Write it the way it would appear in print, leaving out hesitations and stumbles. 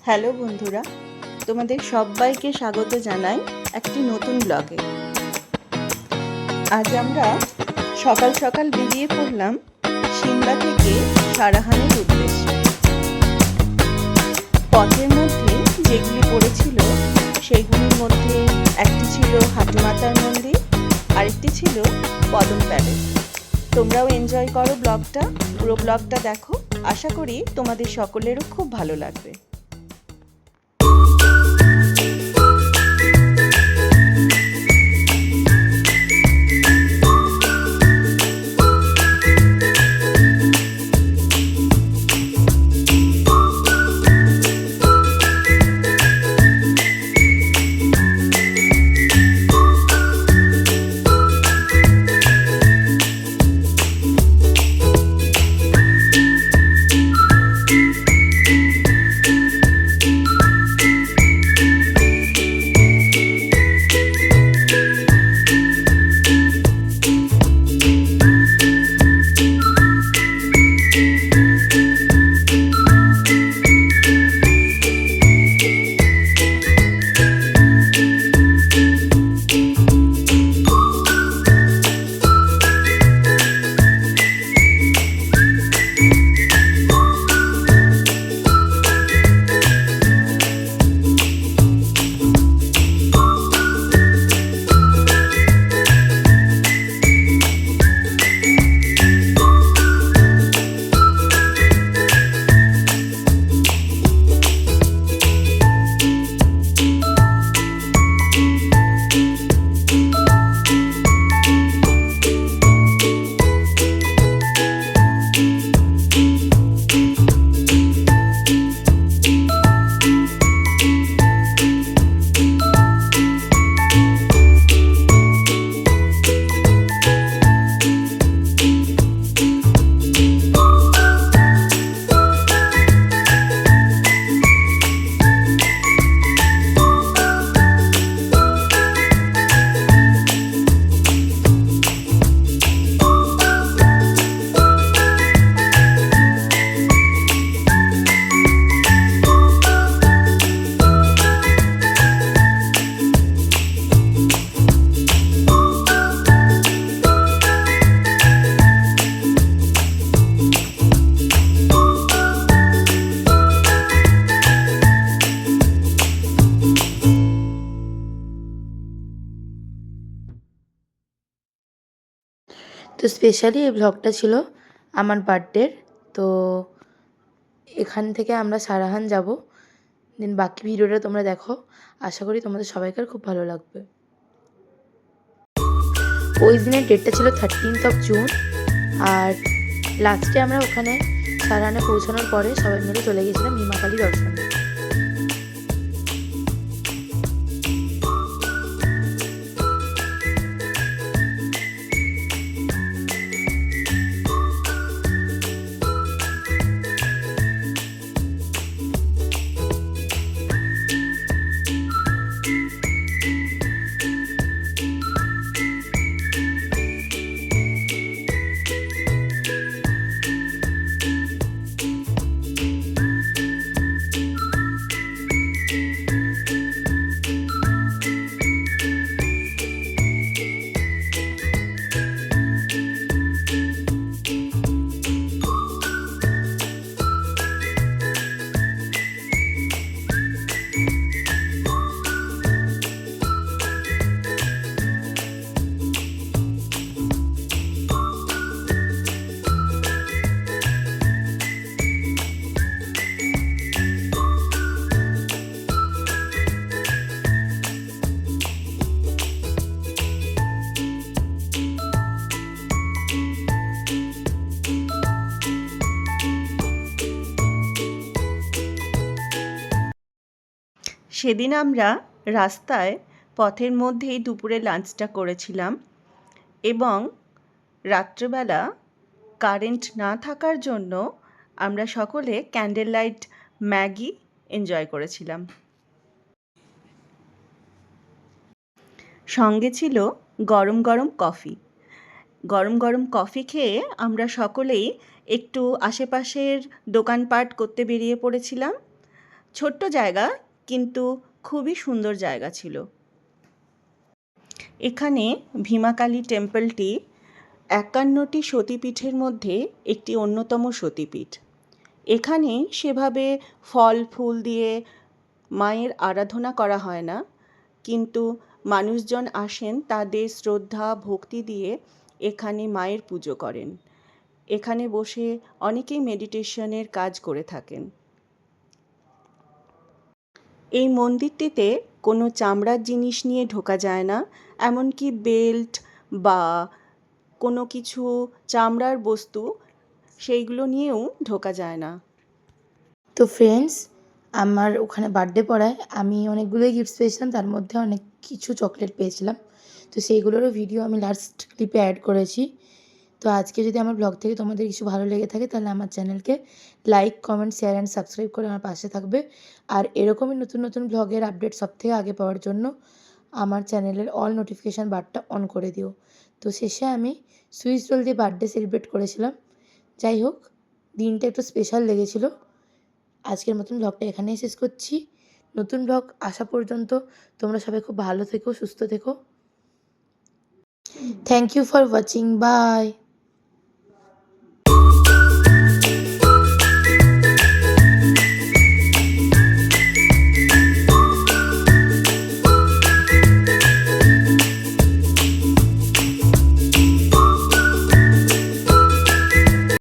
Hello বন্ধুরা, তোমাদের সবাইকে স্বাগত জানাই একটি নতুন ব্লগে। আজ আমরা সকাল সকাল বেরিয়ে পড়লাম সিমলা থেকে সারাহানের উদ্দেশ্যে। পথের মধ্যে যেগুলি পড়েছিল সেগুলির মধ্যে একটি ছিল হাতিমাতার মন্দির, আরেকটি ছিল পদম প্যালেস। তোমরাও এনজয় করো ব্লগটা, পুরো ব্লগটা দেখো। আশা করি তোমাদের সকলেরও খুব ভালো লাগবে। তো স্পেশালি এই ব্লগটা ছিল আমার বার্থডের। তো এখান থেকে আমরা সারাহান যাব, দেন বাকি ভিডিওটা তোমরা দেখো। আশা করি তোমাদের সবাইকার খুব ভালো লাগবে। ওই দিনের ডেটটা ছিল 13th জুন। আর লাস্টে আমরা ওখানে সারাহানে পৌঁছানোর পরে সবাই মিলে চলে গেছিলাম হিমাকালী দর্শনে। সেদিন আমরা রাস্তায় পথের মধ্যেই দুপুরে লাঞ্চটা করেছিলাম এবং রাত্রেবেলা কারেন্ট না থাকার জন্য আমরা সকলে ক্যান্ডেল লাইট ম্যাগি এনজয় করেছিলাম। সঙ্গে ছিল গরম গরম কফি। গরম গরম কফি খেয়ে আমরা সকলেই একটু আশেপাশের দোকানপাট করতে বেরিয়ে পড়েছিলাম। ছোট্ট জায়গা, কিন্তু খুবই সুন্দর জায়গা ছিল। এখানে ভীমাকালী টেম্পলটি 51টি সতীপীঠের মধ্যে একটি অন্যতম সতীপীঠ। এখানে সেভাবে ফল ফুল দিয়ে মায়ের আরাধনা করা হয় না, কিন্তু মানুষজন আসেন তাদের শ্রদ্ধা ভক্তি দিয়ে এখানে মায়ের পুজো করেন। এখানে বসে অনেকেই মেডিটেশনের কাজ করে থাকেন। এই মন্দিরটিতে কোনো চামড়ার জিনিস নিয়ে ঢোকা যায় না, এমনকি বেল্ট বা কোনো কিছু চামড়ার বস্তু সেইগুলো নিয়েও ঢোকা যায় না। তো ফ্রেন্ডস, আমার ওখানে বার্থডে পড়ায় আমি অনেকগুলোই গিফটস পেয়েছিলাম, তার মধ্যে অনেক কিছু চকলেট পেয়েছিলাম। তো সেইগুলোরও ভিডিও আমি লাস্ট ক্লিপে অ্যাড করেছি। তো আজকে যদি আমার ব্লগ থেকে তোমাদের কিছু ভালো লেগে থাকে তাহলে আমার চ্যানেলকে like, comment, share and subscribe করে আমার পাশে থাকবে। আর এরকমই নতুন নতুন ব্লগের আপডেট সবথেকে আগে পাওয়ার জন্য আমার চ্যানেলের অল নোটিফিকেশান বারটা অন করে দিও। তো শেষে আমি সুইচ রোল দিয়ে বার্থডে সেলিব্রেট করেছিলাম। যাই হোক, দিনটা একটু স্পেশাল লেগেছিলো। আজকের মতন ব্লগটা এখানেই শেষ করছি। নতুন ব্লগ আসা পর্যন্ত তোমরা সবাই খুব ভালো থেকো, সুস্থ থেকো। Thank you for watching. By.